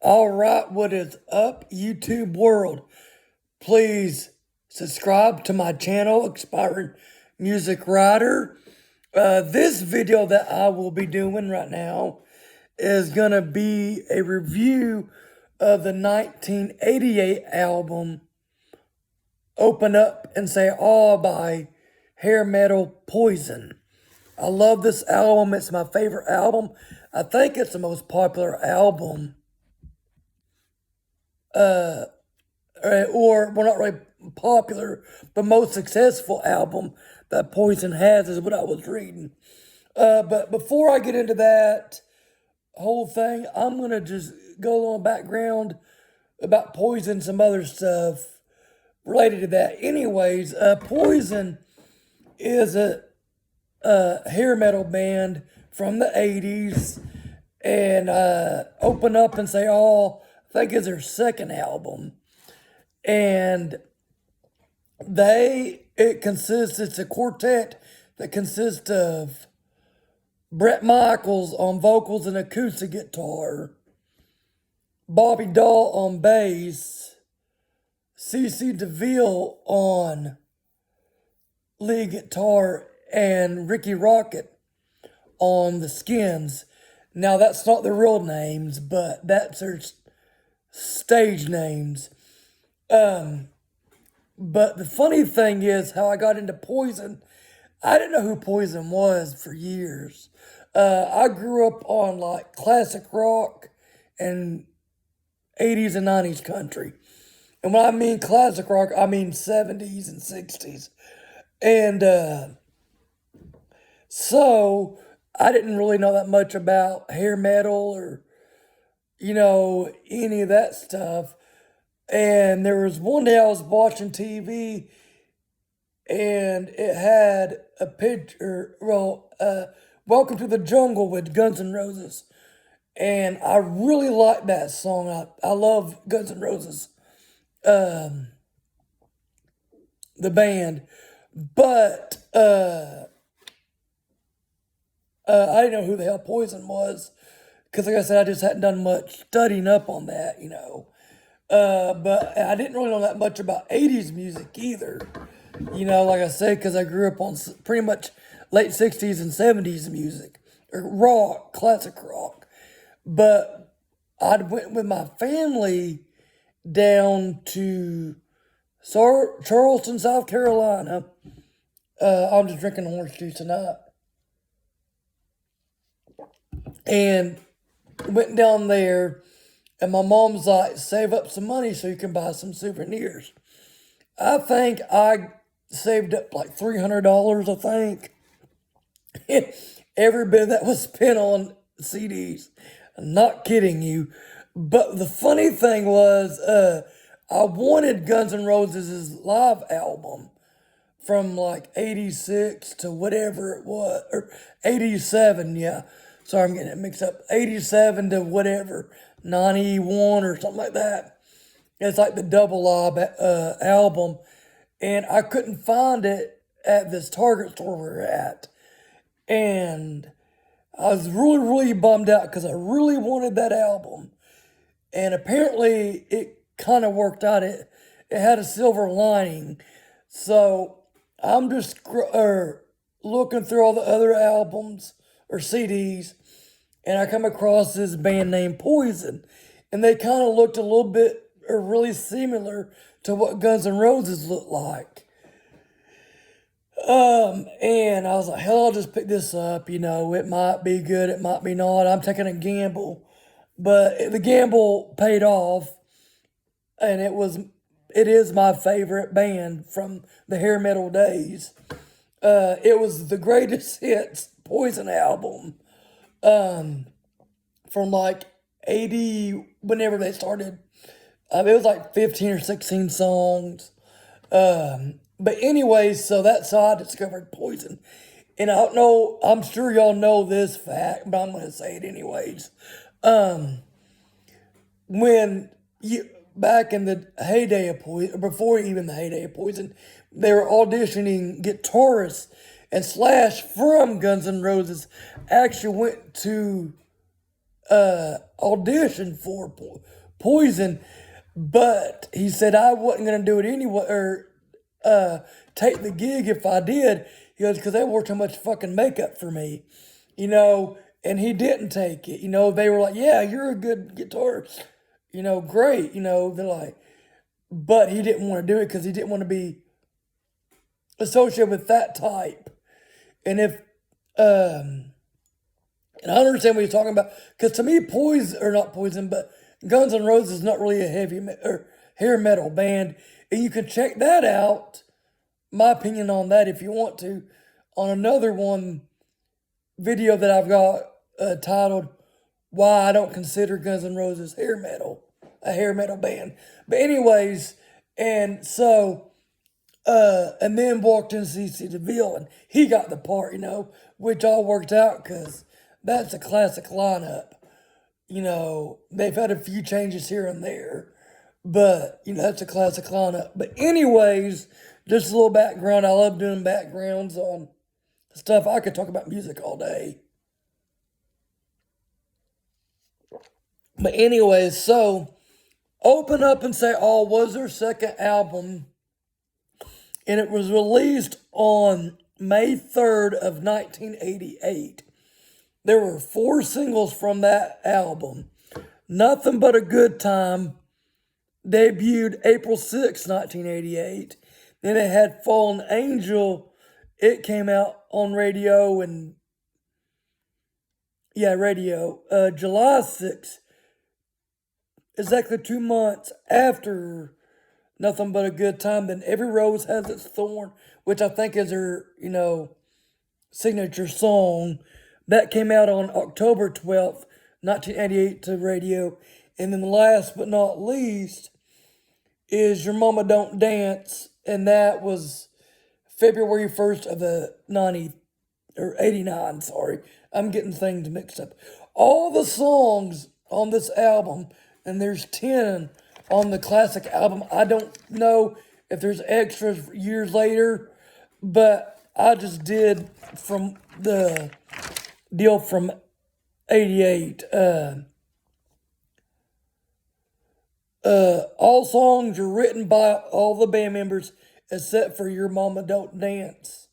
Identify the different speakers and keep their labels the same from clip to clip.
Speaker 1: All right, what is up, YouTube world? Please subscribe to my channel, Expiring Music Writer. This video that I will be doing right now is going to be a review of the 1988 album Open Up and Say All by hair metal Poison. I love this album. It's my favorite album. I think it's the most popular album or well, not really popular, but most successful album that Poison has is what I was reading. But before I get into that whole thing, I'm gonna just go on background about Poison, some other stuff related to that. Anyways, Poison is a hair metal band from the 80s, and Open Up and Say All, I think, is their second album. And it's a quartet that consists of Bret Michaels on vocals and acoustic guitar, Bobby Dahl on bass, CC DeVille on lead guitar, and Ricky Rocket on the Skins. Now, that's not their real names, but that's their stage names. But the funny thing is how I got into Poison. I didn't know who Poison was for years. I grew up on like classic rock and 80s and 90s country. And when I mean classic rock, I mean 70s and 60s. And so I didn't really know that much about hair metal or, any of that stuff. And there was one day I was watching TV and it had a picture, Welcome to the Jungle with Guns N' Roses. And I really liked that song. I love Guns N' Roses, the band. But I didn't know who the hell Poison was. Because like I said, I just hadn't done much studying up on that, But I didn't really know that much about 80s music either. Like I said, because I grew up on pretty much late 60s and 70s music, or rock, classic rock. But I went with my family down to Charleston, South Carolina. I'm just drinking orange juice tonight. And went down there, and my mom's like, save up some money so you can buy some souvenirs. I think I saved up like $300, I think. Every bit that was spent on CDs. I'm not kidding you. But the funny thing was, I wanted Guns N' Roses' live album from like 86 to whatever it was, or 87, yeah. Sorry, I'm getting it mixed up. 87 to whatever, 91 or something like that. It's like the double live album. And I couldn't find it at this Target store we're at. And I was really, really bummed out because I really wanted that album. And apparently it kind of worked out. It had a silver lining. So I'm just looking through all the other albums or CDs, and I come across this band named Poison. And they kind of looked a little bit or really similar to what Guns N' Roses looked like. And I was like, hell, I'll just pick this up. It might be good, it might be not. I'm taking a gamble. But the gamble paid off, and it is my favorite band from the hair metal days. It was the greatest hits Poison album, from like 80, whenever they started. It was like 15 or 16 songs. But anyways, so that's how I discovered Poison. And I don't know, I'm sure y'all know this fact, but I'm going to say it anyways. Back in the heyday of Poison, before even the heyday of Poison, they were auditioning guitarists, and Slash from Guns N' Roses actually went to audition for Poison, but he said I wasn't gonna do it anyway, or take the gig if I did. He goes, because they wore too much fucking makeup for me, and he didn't take it. They were like, yeah, you're a good guitarist, great, they're like, but he didn't want to do it because he didn't want to be associated with that type. And if, and I understand what you're talking about, because to me, Poison, or not Poison, but Guns N' Roses is not really a or hair metal band. And you can check that out, my opinion on that, if you want to, on another video that I've got titled "Why I Don't Consider Guns N' Roses a hair metal band." But anyways, and so, and then walked in CC DeVille, and he got the part, which all worked out because that's a classic lineup. They've had a few changes here and there, but that's a classic lineup. But anyways, just a little background. I love doing backgrounds on stuff. I could talk about music all day. But anyways, so Open Up and Say All was their second album, and it was released on May 3rd of 1988. There were 4 singles from that album. Nothing But a Good Time debuted April 6, 1988. Then it had Fallen Angel. It came out on radio July 6th, exactly 2 months after Nothing But a Good Time. Then Every Rose Has Its Thorn, which I think is her, signature song. That came out on October 12th, 1988 to radio. And then last but not least is Your Mama Don't Dance. And that was February 1st of the 89, sorry. I'm getting things mixed up. All the songs on this album, and there's 10 on the classic album. I don't know if there's extras years later, but I just did from the deal from 88. All songs are written by all the band members except for Your Mama Don't Dance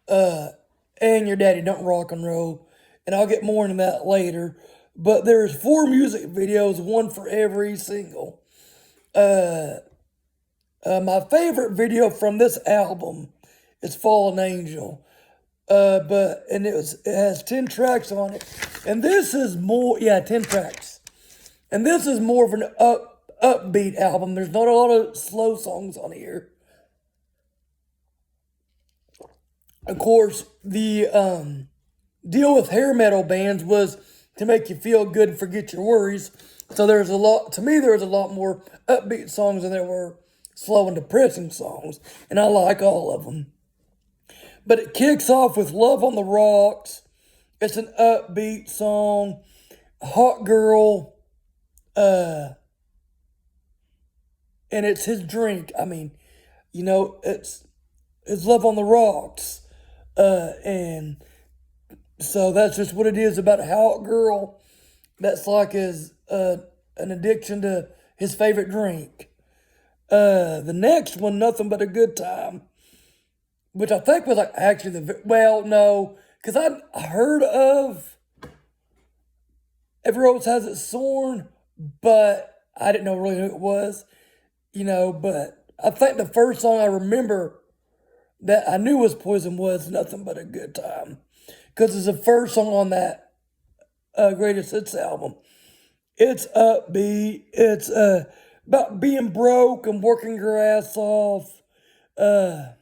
Speaker 1: and Your Daddy Don't Rock and Roll. And I'll get more into that later. But there's 4 music videos, one for every single. My favorite video from this album is Fallen Angel. It has 10 tracks on it. And this is 10 tracks. And this is more of an upbeat album. There's not a lot of slow songs on here. Of course, the deal with hair metal bands was to make you feel good and forget your worries. So there was a lot more upbeat songs than there were slow and depressing songs. And I like all of them. But it kicks off with Love on the Rocks. It's an upbeat song. Hot Girl. And it's his drink. I mean, it's Love on the Rocks. And so that's just what it is about a hot girl. That's like an addiction to his favorite drink. The next one, Nothing But a Good Time, which I think was like actually because I heard of Every Rose Has Its Thorn, but I didn't know really who it was, but I think the first song I remember that I knew was Poison was Nothing But a Good Time, because it's the first song on that Greatest Hits album. It's upbeat. It's about being broke and working your ass off. And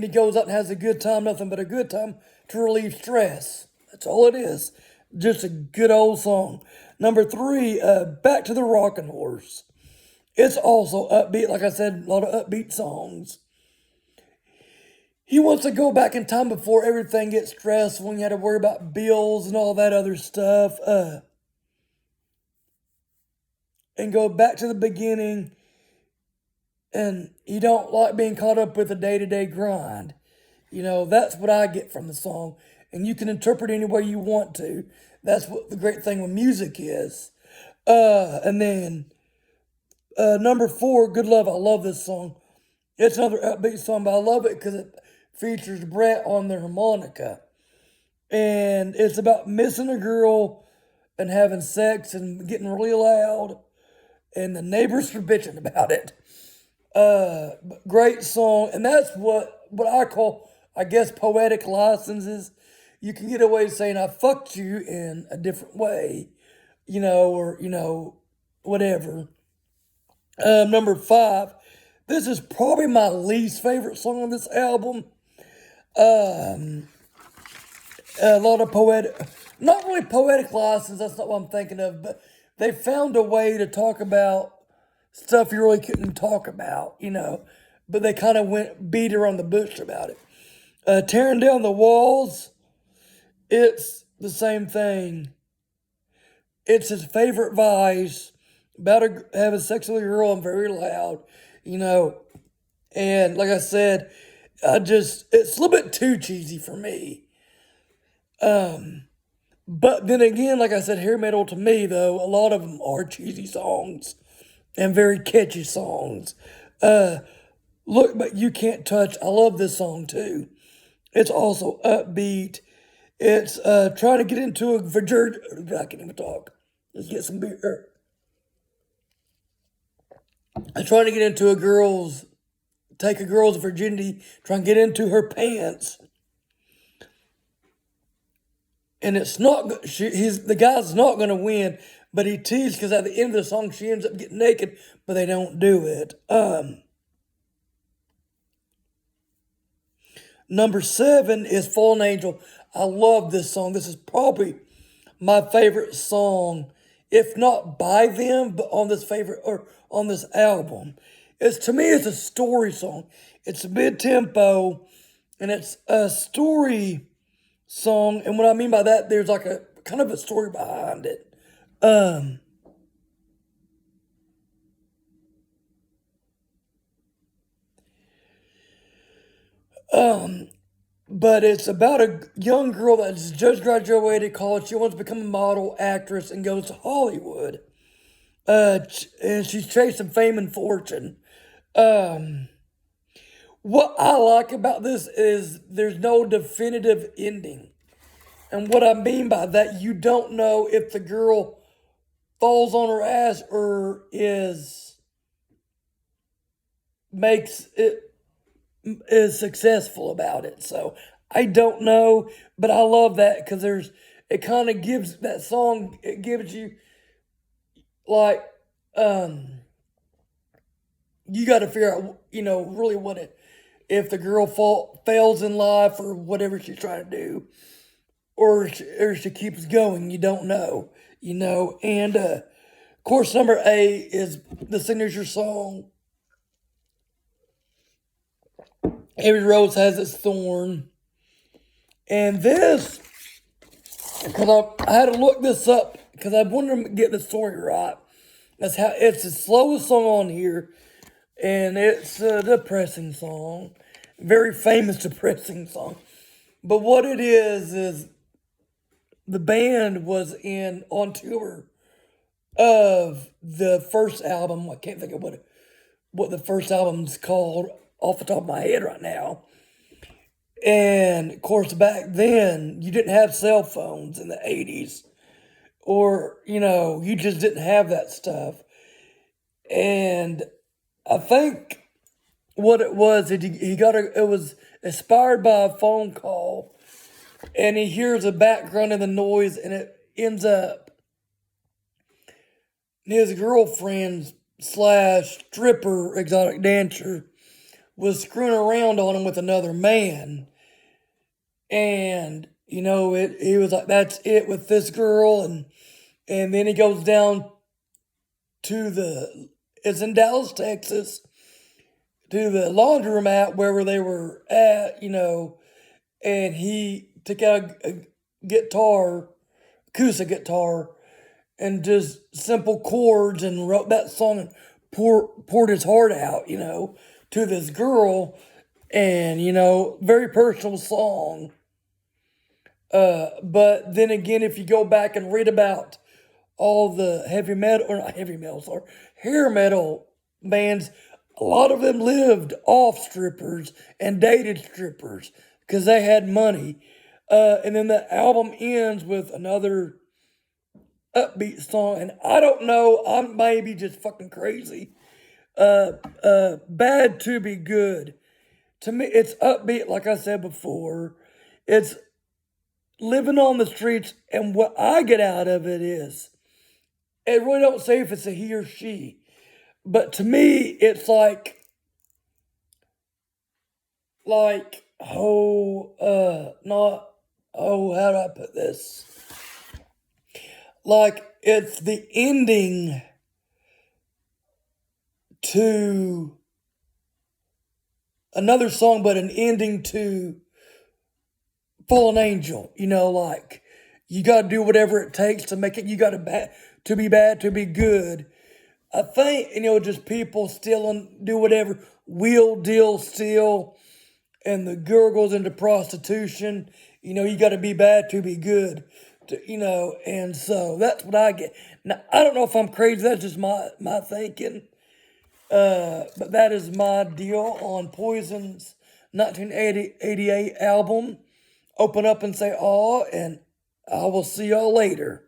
Speaker 1: he goes out and has a good time, nothing but a good time to relieve stress. That's all it is. Just a good old song. Number 3, Back to the Rockin' Horse. It's also upbeat, like I said, a lot of upbeat songs. He wants to go back in time before everything gets stressful and you had to worry about bills and all that other stuff. And go back to the beginning. And you don't like being caught up with the day-to-day grind. That's what I get from the song. And you can interpret it any way you want to. That's what the great thing with music is. And then number four, Good Love. I love this song. It's another upbeat song, but I love it because it features Brett on the harmonica. And it's about missing a girl and having sex and getting really loud, and the neighbors are bitching about it. Great song, and that's what I call, I guess, poetic licenses. You can get away saying I fucked you in a different way, or whatever. Number five, this is probably my least favorite song on this album. A lot of poetic, not really poetic license. That's not what I'm thinking of, but they found a way to talk about stuff you really couldn't talk about, But they kind of went beat around the bush about it. Tearing down the walls, it's the same thing. It's his favorite vice about having sex with a girl and very loud, And like I said, it's a little bit too cheesy for me. But then again, like I said, hair metal to me, though, a lot of them are cheesy songs and very catchy songs. Look, but you can't touch. I love this song too. It's also upbeat. It's trying to get into a virgin. I can't even talk. Let's get some beer. I'm trying to get into take a girl's virginity, try and get into her pants. And it's not, the guy's not going to win, but he teased because at the end of the song, she ends up getting naked, but they don't do it. Number seven is Fallen Angel. I love this song. This is probably my favorite song, if not by them, but on this album. To me, it's a story song. It's mid-tempo, and it's a story song, and what I mean by that, there's like a kind of a story behind it. But it's about a young girl that's just graduated college. She wants to become a model, actress, and goes to Hollywood. And she's chasing fame and fortune. What I like about this is there's no definitive ending. And what I mean by that, you don't know if the girl falls on her ass or is successful about it. So I don't know, but I love that because it kind of gives that song, it gives you like, you got to figure out, really if the girl fails in life or whatever she's trying to do, or she keeps going, you don't know, and of course, number 8 is the signature song, Every Rose Has Its Thorn. And this, because I had to look this up, because I wanted to get the story right. It's the slowest song on here, and it's a depressing song. Very famous depressing song. But what it is the band was on tour of the first album. I can't think of what the first album's called off the top of my head right now. And of course, back then you didn't have cell phones in the 80s, or you just didn't have that stuff. And I think what it was, it was inspired by a phone call, and he hears a background in the noise, and it ends up his girlfriend / stripper, exotic dancer, was screwing around on him with another man. And, he was like, that's it with this girl. And then he goes down it's in Dallas, Texas, to the laundromat wherever they were at, and he took out a guitar, acoustic guitar, and just simple chords, and wrote that song and poured his heart out, to this girl, and, very personal song. But then again, if you go back and read about all the heavy metal, or not heavy metal, sorry, hair metal bands, a lot of them lived off strippers and dated strippers because they had money. And then the album ends with another upbeat song, and I don't know, I'm maybe just fucking crazy. Bad to Be Good. To me, it's upbeat, like I said before. It's living on the streets, and what I get out of it is, it really don't say if it's a he or she, but to me, it's not, how do I put this? Like, it's the ending to another song, but an ending to Fallen Angel. Like, you got to do whatever it takes to make it. You got to be bad, to be good. I think, just people stealing, do whatever, wheel, deal, steal, and the girl goes into prostitution. You got to be bad to be good. And so that's what I get. Now, I don't know if I'm crazy. That's just my thinking. But that is my deal on Poison's 1988 album. Open up and say, "Aw," and I will see y'all later.